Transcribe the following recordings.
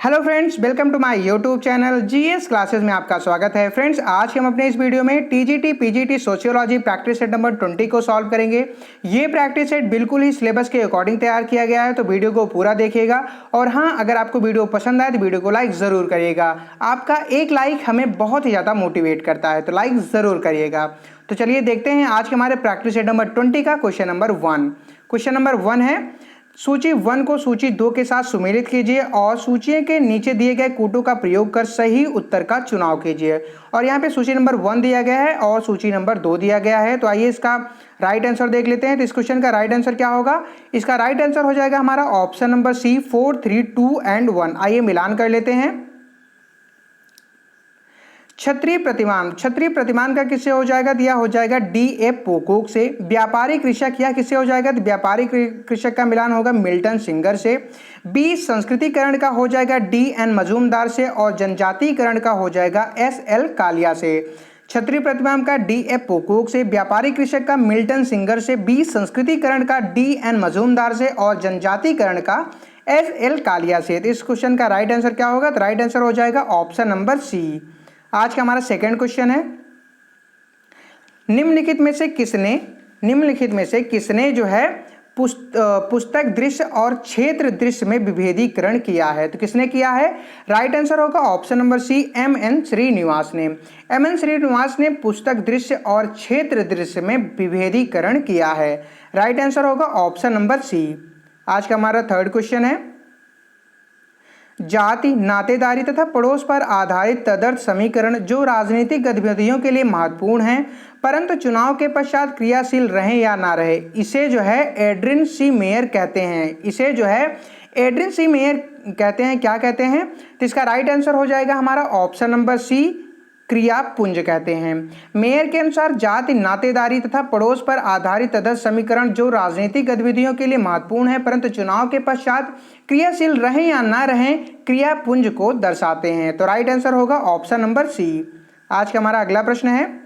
Hello friends, welcome to my YouTube channel GS classes में आपका स्वागत है। फ्रेंड्स, आज हम अपने इस वीडियो में TGT PGT sociology practice set number 20 को सॉल्व करेंगे। ये प्रैक्टिस सेट बिल्कुल ही सिलेबस के अकॉर्डिंग तैयार किया गया है, तो वीडियो को पूरा देखिएगा। और हाँ, अगर आपको वीडियो पसंद आए तो वीडियो को लाइक ज़रूर करिएगा। आपका एक लाइक हमें बहुत ही ज़्यादा मोटिवेट करता है, तो लाइक ज़रूर करिएगा। तो चलिए देखते हैं आज के हमारे प्रैक्टिस सेट नंबर 20 का क्वेश्चन नंबर 1। क्वेश्चन नंबर 1 है, सूची 1 को सूची 2 के साथ सुमेलित कीजिए और सूची के नीचे दिए गए कूटों का प्रयोग कर सही उत्तर का चुनाव कीजिए। और यहाँ पे सूची नंबर 1 दिया गया है और सूची नंबर 2 दिया गया है। तो आइए इसका राइट आंसर देख लेते हैं। तो इस क्वेश्चन का राइट आंसर क्या होगा? इसका राइट आंसर हो जाएगा हमारा ऑप्शन नंबर सी 4, 3, 2 एंड 1। आइए मिलान कर लेते हैं। क्षत्रिय प्रतिमान का किससे हो जाएगा? दिया हो जाएगा डी ए पोकोक से। व्यापारिक कृषक यह किससे हो जाएगा? तो व्यापारिक कृषक का मिलान होगा मिल्टन सिंगर से। बी संस्कृतिकरण का हो जाएगा डी एन मजूमदार से। और जनजातीकरण का हो जाएगा एस एल कालिया से। क्षत्रिय प्रतिमान का डी ए पोकोक से, व्यापारिक कृषक का मिल्टन सिंगर से, बी संस्कृतिकरण का डी एन मजूमदार से और जनजातीकरण का एस एल कालिया से। तो इस क्वेश्चन का राइट आंसर क्या होगा? तो राइट आंसर हो जाएगा ऑप्शन नंबर सी। आज का हमारा सेकंड क्वेश्चन है, निम्नलिखित में से किसने जो है पुस्तक दृश्य और क्षेत्र दृश्य में विभेदीकरण किया है? तो किसने किया है? राइट आंसर होगा option number C, M N Srinivas ने। एम एन श्रीनिवास ने पुस्तक दृश्य और क्षेत्र दृश्य में विभेदीकरण किया है। राइट आंसर होगा ऑप्शन नंबर सी। आज का हमारा थर्ड क्वेश्चन है, जाति, नातेदारी तथा पड़ोस पर आधारित तदर्थ समीकरण जो राजनीतिक गतिविधियों के लिए महत्वपूर्ण हैं परंतु चुनाव के पश्चात क्रियाशील रहें या ना रहे, इसे जो है एड्रिन सी मेयर कहते हैं। क्या कहते हैं? तो इसका राइट आंसर हो जाएगा हमारा ऑप्शन नंबर सी, क्रियापुंज कहते हैं। मेयर के अनुसार जाति, नातेदारी तथा पड़ोस पर आधारित तदर्थ समीकरण जो राजनीतिक गतिविधियों के लिए महत्वपूर्ण है परंतु चुनाव के पश्चात क्रियाशील रहें या ना रहें, क्रियापुंज को दर्शाते हैं। तो राइट आंसर होगा ऑप्शन नंबर सी। आज का हमारा अगला प्रश्न है,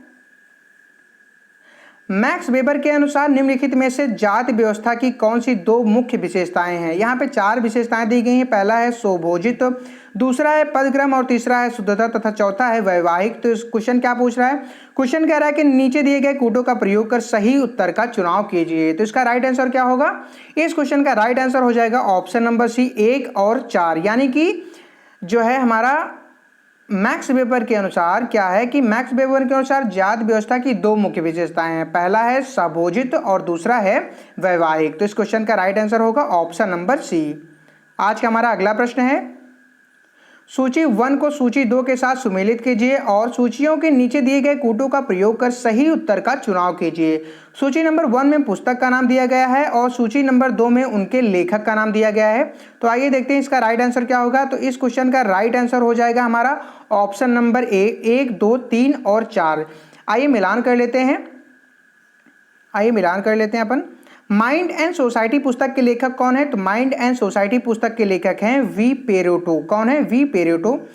मैक्स वेबर के अनुसार निम्नलिखित में से जाति व्यवस्था की कौन सी दो मुख्य विशेषताएं हैं? यहाँ पे 4 विशेषताएं दी गई हैं। पहला है स्वभोजित, दूसरा है पदक्रम और तीसरा है शुद्धता तथा चौथा है वैवाहिक। तो इस क्वेश्चन क्या पूछ रहा है? क्वेश्चन कह रहा है कि नीचे दिए गए कूटों का प्रयोग कर सही उत्तर का चुनाव कीजिए। तो इसका राइट आंसर क्या होगा? इस क्वेश्चन का राइट आंसर हो जाएगा ऑप्शन नंबर सी, 1 और 4। यानी कि जो है हमारा मैक्स वेबर के अनुसार क्या है कि मैक्स वेबर के अनुसार जाति व्यवस्था की 2 मुख्य विशेषताएं हैं। पहला है स्वभोजित और दूसरा है वैवाहिक। तो इस क्वेश्चन का राइट आंसर होगा ऑप्शन नंबर सी। आज का हमारा अगला प्रश्न है, सूची 1 को सूची 2 के साथ सुमेलित कीजिए और सूचियों के नीचे दिए गए कूटों का प्रयोग कर सही उत्तर का चुनाव कीजिए। सूची नंबर 1 में पुस्तक का नाम दिया गया है और सूची नंबर 2 में उनके लेखक का नाम दिया गया है। तो आइए देखते हैं इसका राइट आंसर क्या होगा। तो इस क्वेश्चन का राइट आंसर हो जाएगा हमारा ऑप्शन नंबर ए, 1, 2, 3 और 4। आइए मिलान कर लेते हैं अपन। माइंड एंड सोसाइटी पुस्तक के लेखक कौन है? तो माइंड एंड सोसाइटी पुस्तक के लेखक हैं वी पेरेटो। कौन है? V Pareto.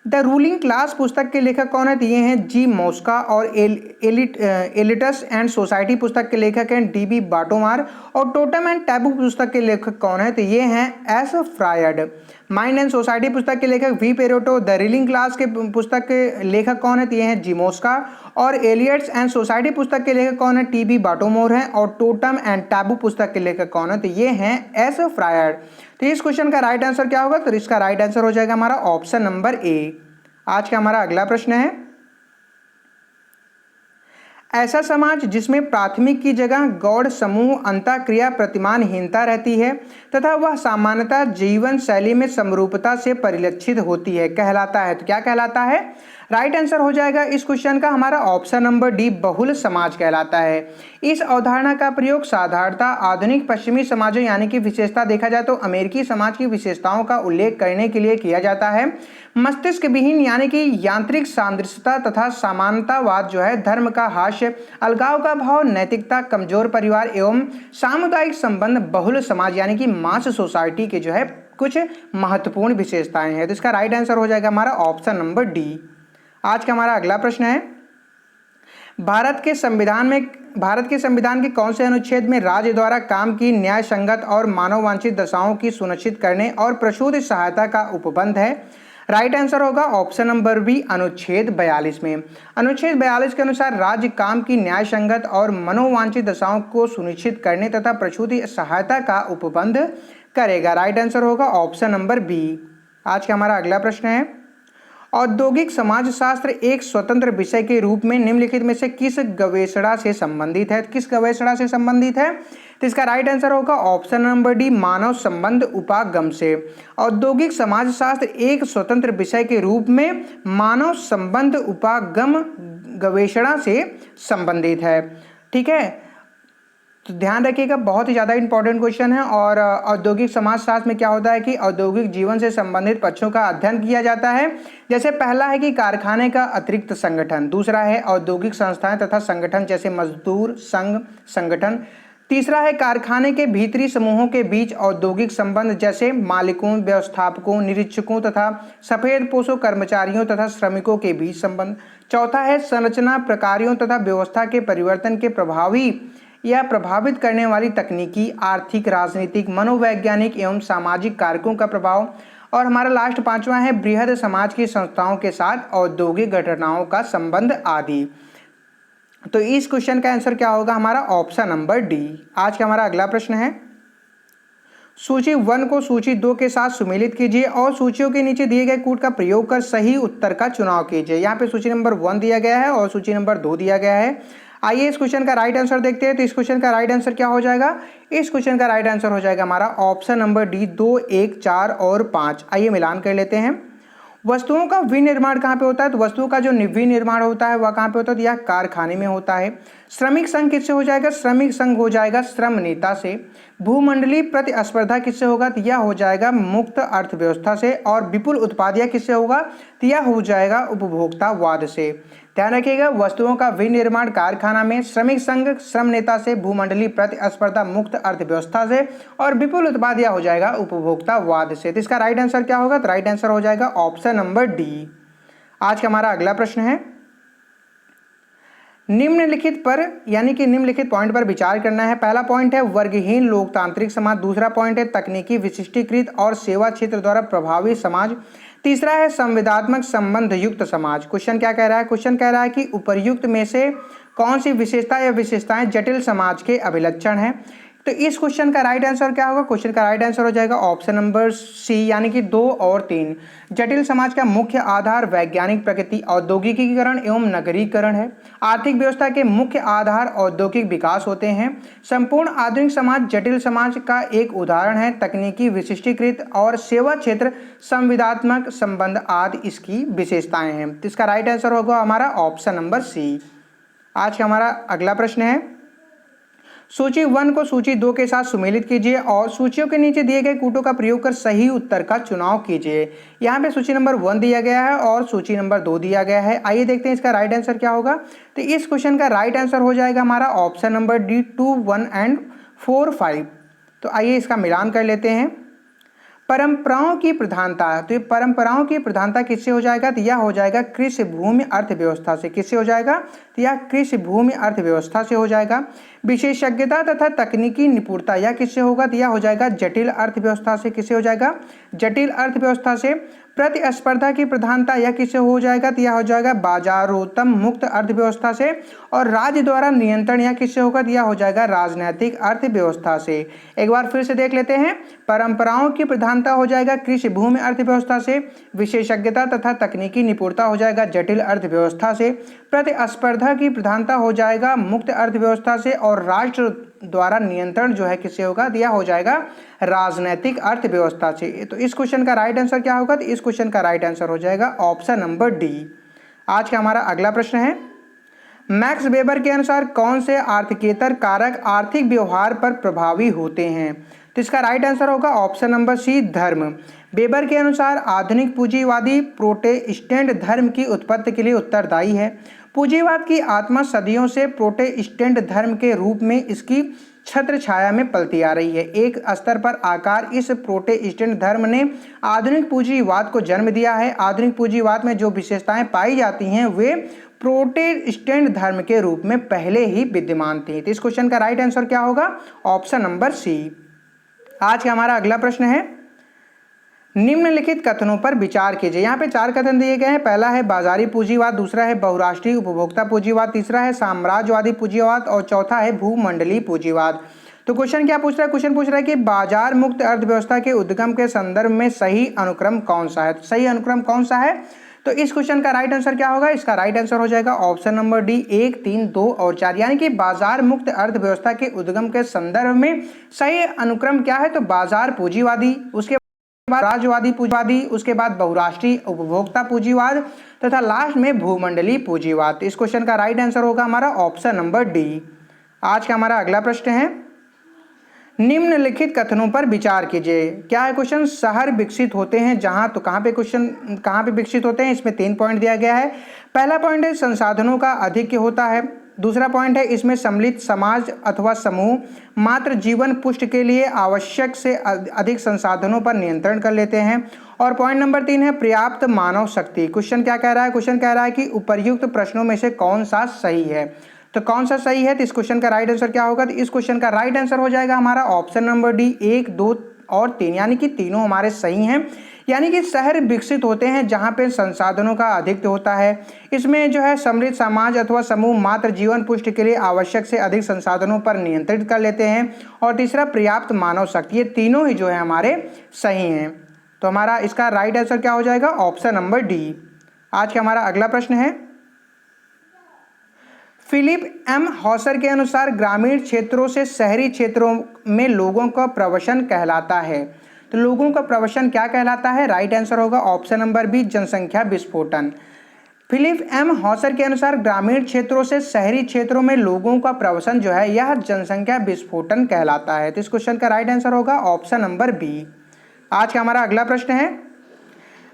The ruling class पुस्तक के लेखक कौन है? तो ये हैं जी मॉस्का। और एलिटस एंड सोसाइटी पुस्तक के लेखक हैं डी बी बाटोमार। और टोटम एंड टैबू पुस्तक के लेखक कौन है? तो ये हैं S Freud. Mind and society पुस्तक के लेखक V Pareto. The ruling class के पुस्तक के लेखक कौन है? तो ये हैं जी मॉस्का। और एलियट्स एंड सोसाइटी पुस्तक के लेखक कौन है? टी बी बाटोमोर हैं। और टोटम एंड टैबू पुस्तक के लेखक कौन है? तो ये हैं एस फ्रायड। तो इस क्वेश्चन का राइट आंसर क्या होगा? तो इसका राइट आंसर हो जाएगा हमारा ऑप्शन नंबर ए। आज का हमारा अगला प्रश्न है, ऐसा समाज जिसमें प्राथमिक की जगह गौड़ समूह अंतःक्रिया प्रतिमानहीनता रहती है तथा वह सामान्यतः जीवन शैली में समरूपता से परिलक्षित होती है कहलाता है। तो क्या कहलाता है? राइट आंसर हो जाएगा इस क्वेश्चन का हमारा ऑप्शन नंबर डी, बहुल समाज कहलाता है। इस अवधारणा का प्रयोग साधारणतः आधुनिक पश्चिमी समाजों यानी कि विशेषता देखा जाए तो अमेरिकी समाज की विशेषताओं का उल्लेख करने के लिए किया जाता है। मस्तिष्क विहीन यानी कि यांत्रिक सादृश्यता तथा समानतावाद जो है, धर्म का हास्य, अलगाव का भाव, नैतिकता, कमजोर परिवार एवं सामुदायिक संबंध बहुल समाज यानी कि मास सोसाइटी के जो है कुछ महत्वपूर्ण विशेषताएं हैं। तो इसका राइट आंसर हो जाएगा हमारा ऑप्शन नंबर डी। आज का हमारा अगला प्रश्न है, भारत के संविधान में भारत के संविधान के कौन से अनुच्छेद में राज्य द्वारा काम की न्याय संगत और मानव वांछित दशाओं की सुनिश्चित करने और प्रसूति सहायता का उपबंध है? राइट आंसर होगा ऑप्शन नंबर बी, अनुच्छेद 42 में। अनुच्छेद 42 के अनुसार राज्य काम की न्याय संगत और मनोवांछित दशाओं को सुनिश्चित करने तथा प्रसूति सहायता का उपबंध करेगा। राइट आंसर होगा ऑप्शन नंबर बी। आज का हमारा अगला प्रश्न है, औद्योगिक समाजशास्त्र एक स्वतंत्र विषय के रूप में निम्नलिखित में से किस गवेषणा से संबंधित है? किस गवेषणा से संबंधित है? तो इसका राइट आंसर होगा ऑप्शन नंबर डी, मानव संबंध उपागम से। औद्योगिक समाजशास्त्र एक स्वतंत्र विषय के रूप में मानव संबंध उपागम गवेषणा से संबंधित है। ठीक है, तो ध्यान रखिएगा, बहुत ही ज़्यादा इंपॉर्टेंट क्वेश्चन है। और औद्योगिक समाजशास्त्र में क्या होता है कि औद्योगिक जीवन से संबंधित पक्षों का अध्ययन किया जाता है। जैसे पहला है कि कारखाने का अतिरिक्त संगठन, दूसरा है औद्योगिक संस्थाएं तथा संगठन जैसे मजदूर संघ संगठन, तीसरा है कारखाने के भीतरी समूहों के बीच औद्योगिक संबंध जैसे मालिकों, व्यवस्थापकों, निरीक्षकों तथा सफेदपोशों कर्मचारियों तथा श्रमिकों के बीच संबंध, चौथा है संरचना प्रकारों तथा व्यवस्था के परिवर्तन के प्रभावी या प्रभावित करने वाली तकनीकी, आर्थिक, राजनीतिक, मनोवैज्ञानिक एवं सामाजिक कारकों का प्रभाव, और हमारा लास्ट पांचवा है बृहद समाज की संस्थाओं के साथ औद्योगिक घटनाओं का संबंध आदि। तो इस क्वेश्चन का आंसर क्या होगा? हमारा ऑप्शन नंबर डी। आज का हमारा अगला प्रश्न है, सूची 1 को सूची 2 के साथ सुमेलित कीजिए और सूचियों के नीचे दिए गए कूट का प्रयोग कर सही उत्तर का चुनाव कीजिए। यहाँ पे सूची नंबर 1 दिया गया है और सूची नंबर 2 दिया गया है। आइए इस क्वेश्चन का राइट आंसर देखते हैं। तो इस क्वेश्चन का राइट आंसर क्या हो जाएगा? इस क्वेश्चन का राइट आंसर हो जाएगा हमारा ऑप्शन नंबर डी, 2, 1, 4 और 5। आइए मिलान कर लेते हैं। वस्तुओं का विनिर्माण कहाँ पे होता है? तो वस्तुओं का जो विनिर्माण होता है वह कहाँ पे होता है? यह कारखाने में होता है। श्रमिक संघ किससे हो जाएगा? श्रमिक संघ हो जाएगा श्रम नेता से। भूमंडलीय प्रतिस्पर्धा किससे होगा? तो यह हो जाएगा मुक्त अर्थव्यवस्था से। और विपुल उत्पाद यह किससे होगा? तो यह हो जाएगा उपभोक्तावाद से। ध्यान रखिएगा, वस्तुओं का विनिर्माण कारखाना में, श्रमिक संघ श्रम नेता से, भूमंडलीय प्रतिस्पर्धा मुक्त अर्थव्यवस्था से, और विपुल उत्पाद यह हो जाएगा उपभोक्तावाद से। तो इसका राइट आंसर क्या होगा? तो राइट आंसर हो जाएगा ऑप्शन नंबर डी। आज का हमारा अगला प्रश्न है, निम्नलिखित पर यानी कि निम्नलिखित पॉइंट पर विचार करना है। पहला पॉइंट है वर्गहीन लोकतांत्रिक समाज, दूसरा पॉइंट है तकनीकी विशिष्टीकृत और सेवा क्षेत्र द्वारा प्रभावी समाज, तीसरा है संविदात्मक संबंध युक्त समाज। क्वेश्चन क्या कह रहा है? क्वेश्चन कह रहा है कि उपर्युक्त में से कौन सी विशेषता या विशेषताएं जटिल समाज के अभिलक्षण हैं? तो इस क्वेश्चन का राइट आंसर क्या होगा? क्वेश्चन का राइट आंसर हो जाएगा ऑप्शन नंबर सी, यानी कि 2 और 3। जटिल समाज का मुख्य आधार वैज्ञानिक प्रगति, औद्योगिकीकरण एवं नगरीकरण है। आर्थिक व्यवस्था के मुख्य आधार औद्योगिक विकास होते हैं। संपूर्ण आधुनिक समाज जटिल समाज का एक उदाहरण है। तकनीकी विशिष्टीकृत और सेवा क्षेत्र संविदात्मक संबंध आदि इसकी विशेषताएं हैं। तो इसका राइट आंसर होगा हमारा ऑप्शन नंबर सी। आज का हमारा अगला प्रश्न है, सूची 1 को सूची 2 के साथ सुमेलित कीजिए और सूचियों के नीचे दिए गए कूटों का प्रयोग कर सही उत्तर का चुनाव कीजिए। यहाँ पे सूची नंबर 1 दिया गया है और सूची नंबर 2 दिया गया है। आइए देखते हैं इसका राइट आंसर क्या होगा। तो इस क्वेश्चन का राइट आंसर हो जाएगा हमारा ऑप्शन नंबर डी, 2, 1 एंड 4, 5। तो आइए इसका मिलान कर लेते हैं। परंपराओं की प्रधानता, तो ये परंपराओं की प्रधानता किससे हो जाएगा? तो यह हो जाएगा कृषि भूमि अर्थव्यवस्था से। किससे हो जाएगा? तो यह कृषि भूमि अर्थव्यवस्था से हो जाएगा। विशेषज्ञता तथा तकनीकी निपुणता यह किससे होगा? तो यह हो जाएगा जटिल अर्थव्यवस्था से। किससे हो जाएगा? जटिल अर्थव्यवस्था से। प्रतिस्पर्धा की प्रधानता यह किससे हो जाएगा? तो यह हो जाएगा बाजारोत्तम मुक्त अर्थव्यवस्था से। और राज्य द्वारा नियंत्रण यह किससे होगा? तो यह हो जाएगा राजनैतिक अर्थव्यवस्था से। एक बार फिर से देख लेते हैं। परंपराओं की प्रधानता हो जाएगा कृषि भूमि अर्थव्यवस्था से। विशेषज्ञता तथा तकनीकी निपुणता हो जाएगा जटिल अर्थव्यवस्था से। प्रतिस्पर्धा की प्रधानता हो जाएगा मुक्त अर्थव्यवस्था से। और राष्ट्र द्वारा नियंत्रण जो है किससे होगा? दिया हो जाएगा राजनैतिक अर्थव्यवस्था से। तो इस क्वेश्चन का राइट आंसर क्या होगा? तो इस क्वेश्चन का राइट आंसर हो जाएगा ऑप्शन नंबर डी। आज का हमारा अगला प्रश्न है, मैक्स वेबर के अनुसार कौन से आर्थिकेतर कारक आर्थिक व्यवहार पर प्रभावी होते हैं? तो इसका राइट आंसर होगा ऑप्शन नंबर सी, धर्म। वेबर के अनुसार आधुनिक पूंजीवादी प्रोटेस्टेंट धर्म की उत्पत्ति के लिए उत्तरदायी है। पूंजीवाद की आत्मा सदियों से प्रोटेस्टेंट धर्म के रूप में इसकी छत्र छाया में पलती आ रही है। एक स्तर पर आकार इस प्रोटेस्टेंट धर्म ने आधुनिक पूंजीवाद को जन्म दिया है। आधुनिक पूंजीवाद में जो विशेषताएं पाई जाती हैं वे प्रोटेस्टेंट धर्म के रूप में पहले ही विद्यमान थी। तो इस क्वेश्चन का राइट आंसर क्या होगा? Option number C. आज का हमारा अगला प्रश्न है, निम्नलिखित कथनों पर विचार कीजिए। यहाँ पे 4 कथन दिए गए हैं। पहला है बाजारी पूंजीवाद, दूसरा है बहुराष्ट्रीय उपभोक्ता पूंजीवाद, तीसरा है साम्राज्यवादी पूंजीवाद और चौथा है भूमंडलीय पूंजीवाद। तो क्वेश्चन क्या पूछ रहा है? क्वेश्चन पूछ रहा है कि बाजार मुक्त अर्थव्यवस्था के उद्गम के संदर्भ में सही अनुक्रम कौन सा है? तो सही अनुक्रम कौन सा है? तो इस क्वेश्चन का राइट आंसर क्या होगा? इसका राइट आंसर हो जाएगा ऑप्शन नंबर डी 1, 3, 2 और 4। यानी कि बाजार मुक्त अर्थव्यवस्था के उद्गम के संदर्भ में सही अनुक्रम क्या है? तो बाजार पूंजीवादी, उसके बाद राज्यवादी पूंजीवादी, उसके बाद बहुराष्ट्रीय उपभोक्ता पूंजीवाद तथा लास्ट में भूमंडलीय पूंजीवाद। इस क्वेश्चन का राइट आंसर होगा हमारा ऑप्शन नंबर डी। आज का हमारा अगला प्रश्न है, निम्नलिखित कथनों पर विचार कीजिए। क्या है क्वेश्चन? शहर विकसित होते हैं जहां, तो कहां पे विकसित होते हैं? इसमें 3 पॉइंट दिया गया है। पहला पॉइंट है संसाधनों का अधिक्य होता है। दूसरा पॉइंट है इसमें सम्मिलित समाज अथवा समूह मात्र जीवन पुष्ट के लिए आवश्यक से अधिक संसाधनों पर नियंत्रण कर लेते हैं। और पॉइंट नंबर 3 है पर्याप्त मानव शक्ति। क्वेश्चन क्या कह रहा है? क्वेश्चन कह रहा है कि उपर्युक्त प्रश्नों में से कौन सा सही है? तो कौन सा सही है? तो इस क्वेश्चन का राइट आंसर क्या होगा? तो इस क्वेश्चन का राइट आंसर हो जाएगा हमारा ऑप्शन नंबर डी 1, 2 और 3, यानी कि तीनों हमारे सही हैं। यानी कि शहर विकसित होते हैं जहां पे संसाधनों का अधिक होता है। इसमें जो है सम्मिलित समाज अथवा समूह मात्र जीवन पुष्ट के लिए आवश्यक से अधिक संसाधनों पर नियंत्रित कर लेते हैं। और तीसरा पर्याप्त मानव शक्ति। ये तीनों ही जो है हमारे सही हैं। तो हमारा इसका राइट आंसर क्या हो जाएगा? Option number D. आज का हमारा अगला प्रश्न है, फिलिप एम हॉसर के अनुसार ग्रामीण क्षेत्रों से शहरी क्षेत्रों में लोगों का प्रवसन कहलाता है। तो लोगों का प्रवसन क्या कहलाता है? राइट आंसर होगा ऑप्शन नंबर बी जनसंख्या विस्फोटन। फिलिप एम हॉसर के अनुसार ग्रामीण क्षेत्रों से शहरी क्षेत्रों में लोगों का प्रवसन जो है यह जनसंख्या विस्फोटन कहलाता है। तो इस क्वेश्चन का राइट आंसर होगा ऑप्शन नंबर बी। आज का हमारा अगला प्रश्न है,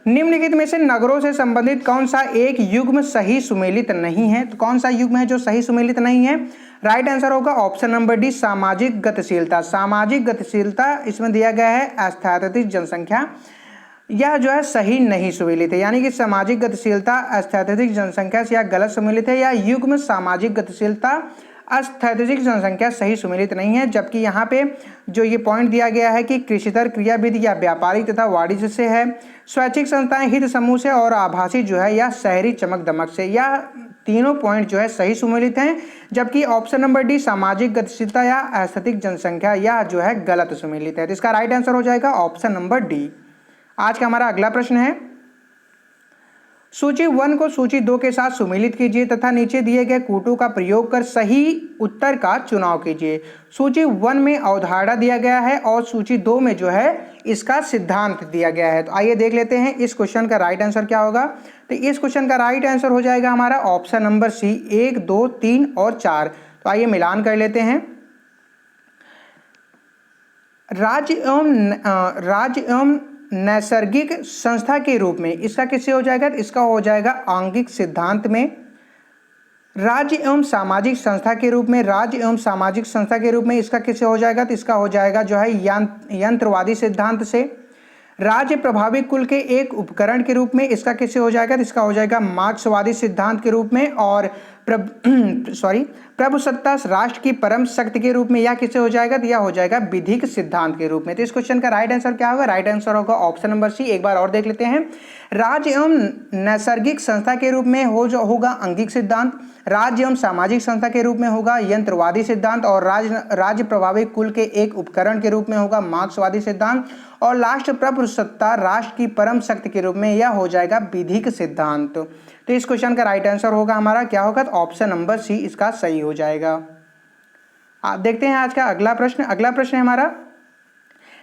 निम्नलिखित में से नगरों से संबंधित कौन सा एक युग्म सही सुमेलित नहीं है? तो कौन सा युग्म है जो सही सुमेलित नहीं है? राइट आंसर होगा ऑप्शन नंबर डी सामाजिक गतिशीलता। सामाजिक गतिशीलता इसमें दिया गया है अस्थैतिक जनसंख्या, यह जो है सही नहीं सुमेलित है। यानी कि सामाजिक गतिशीलता अस्थैतिक जनसंख्या से यह गलत सुमेलित है। या युग्म सामाजिक गतिशीलता अस्थैतिक जनसंख्या सही सुमेलित नहीं है। जबकि यहाँ पे जो ये पॉइंट दिया गया है कि कृषितर क्रियाविधि या व्यापारिक तथा वाणिज्य से है, स्वैच्छिक संस्थाएं हित समूह से और आभासी जो है या शहरी चमक दमक से, यह तीनों पॉइंट जो है सही सुमेलित हैं। जबकि ऑप्शन नंबर डी सामाजिक गतिशीलता या अस्थैतिक जनसंख्या यह जो है गलत सुमेलित है। तो इसका राइट आंसर हो जाएगा ऑप्शन नंबर डी। आज का हमारा अगला प्रश्न है, सूची 1 को सूची 2 के साथ सुमेलित कीजिए तथा नीचे दिए गए कूटों का प्रयोग कर सही उत्तर का चुनाव कीजिए। सूची 1 में अवधारणा दिया गया है और सूची 2 में जो है इसका सिद्धांत दिया गया है। तो आइए देख लेते हैं इस क्वेश्चन का राइट आंसर क्या होगा। तो इस क्वेश्चन का राइट आंसर हो जाएगा हमारा ऑप्शन नंबर सी 1, 2, 3 और 4। तो आइए मिलान कर लेते हैं। राज्य एवं नैसर्गिक संस्था के रूप में इसका किससे हो जाएगा? इसका हो जाएगा आंगिक सिद्धांत में। राज्य एवं सामाजिक संस्था के रूप में, राज्य एवं सामाजिक संस्था के रूप में इसका किससे हो जाएगा? तो इसका हो जाएगा जो है यंत्रवादी सिद्धांत से। राज्य प्रभावी कुल के एक उपकरण के रूप में इसका किससे हो जाएगा? तो इसका हो जाएगा मार्क्सवादी सिद्धांत के रूप में। और प्रभुसत्ता राष्ट्र की परम शक्ति के रूप में यह किससे हो जाएगा? तो यह हो जाएगा विधिक सिद्धांत के रूप में। तो इस क्वेश्चन का राइट आंसर क्या होगा? राइट आंसर होगा ऑप्शन नंबर सी। एक बार और देख लेते हैं। राज्य एवं नैसर्गिक संस्था के रूप में होगा अंगिक सिद्धांत, राज्य एवं सामाजिक संस्था के रूप में होगा यंत्रवादी सिद्धांत, और राज्य प्रभावी कुल के एक उपकरण के रूप में होगा मार्क्सवादी सिद्धांत, और लास्ट प्रभुसत्ता राष्ट्र की परम शक्ति के रूप में यह हो जाएगा विधिक सिद्धांत। तो इस क्वेश्चन का राइट आंसर होगा हमारा क्या होगा? तो ऑप्शन नंबर सी इसका सही हो जाएगा। आप देखते हैं आज का अगला प्रश्न। अगला प्रश्न है हमारा,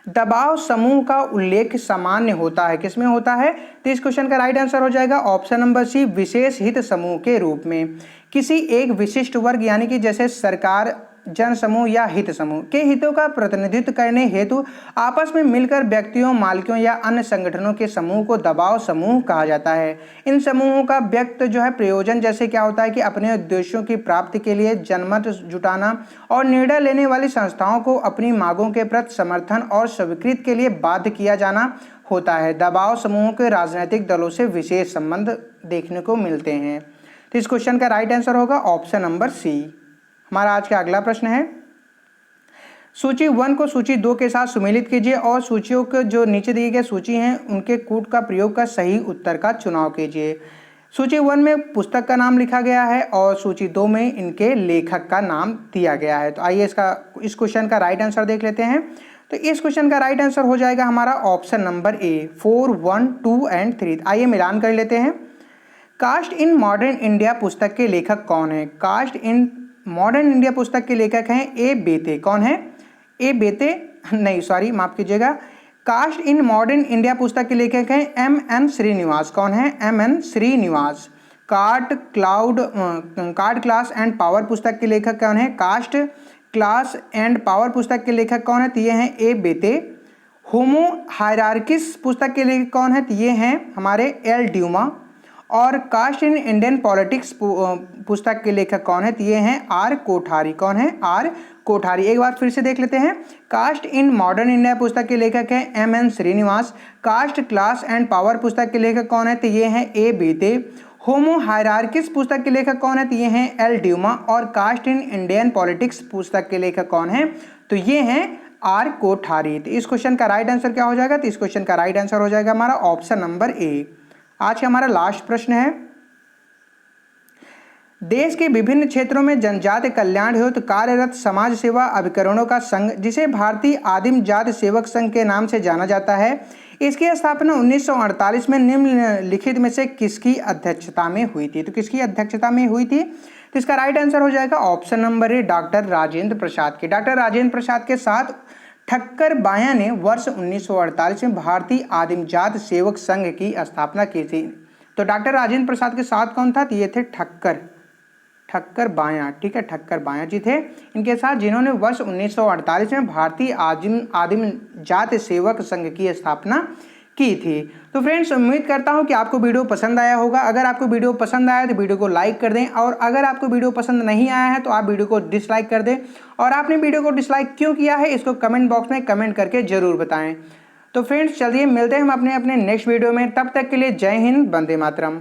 दबाव समूह का उल्लेख सामान्य होता है, किसमें होता है? तो इस क्वेश्चन का राइट आंसर हो जाएगा ऑप्शन नंबर सी विशेष हित समूह के रूप में। किसी एक विशिष्ट वर्ग यानी कि जैसे सरकार जन समूह या हित समूह के हितों का प्रतिनिधित्व करने हेतु आपस में मिलकर व्यक्तियों, मालिकों या अन्य संगठनों के समूह को दबाव समूह कहा जाता है। इन समूहों का व्यक्त जो है प्रयोजन जैसे क्या होता है कि अपने उद्देश्यों की प्राप्ति के लिए जनमत जुटाना और निर्णय लेने वाली संस्थाओं को अपनी मांगों के प्रति समर्थन और स्वीकृति के लिए बाध्य किया जाना होता है। दबाव समूहों के राजनीतिक दलों से विशेष संबंध देखने को मिलते हैं। तो इस क्वेश्चन का राइट आंसर होगा ऑप्शन नंबर सी। हमारा आज का अगला प्रश्न है, सूची 1 को सूची 2 के साथ सुमेलित कीजिए और सूचियों के जो नीचे दिए गए सूची हैं उनके कूट का प्रयोग कर सही उत्तर का चुनाव कीजिए। सूची 1 में पुस्तक का नाम लिखा गया है और सूची 2 में इनके लेखक का नाम दिया गया है। तो आइए इस क्वेश्चन का राइट आंसर देख लेते हैं। तो इस क्वेश्चन का राइट आंसर हो जाएगा हमारा ऑप्शन नंबर ए 4, 1, 2 एंड 3। आइए मिलान कर लेते हैं। कास्ट इन मॉडर्न इंडिया पुस्तक के लेखक कौन है? कास्ट इन मॉडर्न इंडिया पुस्तक के लेखक हैं ए बेते। कौन है? ए बेते नहीं, सॉरी माफ कीजिएगा। कास्ट इन मॉडर्न इंडिया पुस्तक के लेखक हैं एम.एन. श्रीनिवास। कौन है? M N. Srinivas. Caste class and power पुस्तक के लेखक कौन है? कास्ट क्लास एंड पावर पुस्तक के लेखक कौन है? तो ये हैं ए बेते। होमो हायरार्किस पुस्तक के लेखक कौन है? तो ये हैं हमारे एल ड्यूमा। और कास्ट इन इंडियन पॉलिटिक्स पुस्तक के लेखक कौन है? तो ये हैं आर कोठारी। कौन है? आर कोठारी। एक बार फिर से देख लेते हैं। कास्ट इन मॉडर्न इंडिया पुस्तक के लेखक हैं M N. Srinivas. Caste class and power पुस्तक के लेखक कौन है? तो ये हैं ए बेते। होमो हायरार्किस पुस्तक के लेखक कौन है? तो ये हैं एल ड्यूमा। और कास्ट इन इंडियन पॉलिटिक्स पुस्तक के लेखक कौन है? तो ये हैं आर कोठारी। तो इस क्वेश्चन का राइट आंसर क्या हो जाएगा? तो इस क्वेश्चन का राइट आंसर हो जाएगा हमारा ऑप्शन नंबर ए। आज का हमारा लास्ट प्रश्न है, देश के विभिन्न क्षेत्रों में जनजाति कल्याण हेतु कार्यरत समाज सेवा अभिकरणों का संघ, जिसे भारतीय आदिम जाति सेवक संघ के नाम से जाना जाता है, इसकी स्थापना 1948 में निम्नलिखित में से किसकी अध्यक्षता में हुई थी? तो किसकी अध्यक्षता में हुई थी? तो इसका राइट आंसर हो जाएगा option number A doctor Rajendra Prasad के। डॉक्टर राजेंद्र प्रसाद के साथ ठक्कर बाया ने वर्ष 1948 में भारतीय आदिम जाति सेवक संघ की स्थापना की थी। तो डॉक्टर राजेंद्र प्रसाद के साथ कौन था? तो ये थे ठक्कर बाया। ठीक है, ठक्कर बाया जी थे इनके साथ, जिन्होंने वर्ष 1948 में भारतीय आदिम जाति सेवक संघ की स्थापना की थी। तो फ्रेंड्स, उम्मीद करता हूं कि आपको वीडियो पसंद आया होगा। अगर आपको वीडियो पसंद आया तो वीडियो को लाइक कर दें, और अगर आपको वीडियो पसंद नहीं आया है तो आप वीडियो को डिसलाइक कर दें। और आपने वीडियो को डिसलाइक क्यों किया है इसको कमेंट बॉक्स में कमेंट करके जरूर बताएं। तो फ्रेंड्स, चलिए मिलते हैं हम अपने नेक्स्ट वीडियो में। तब तक के लिए जय हिंद, वंदे मातरम।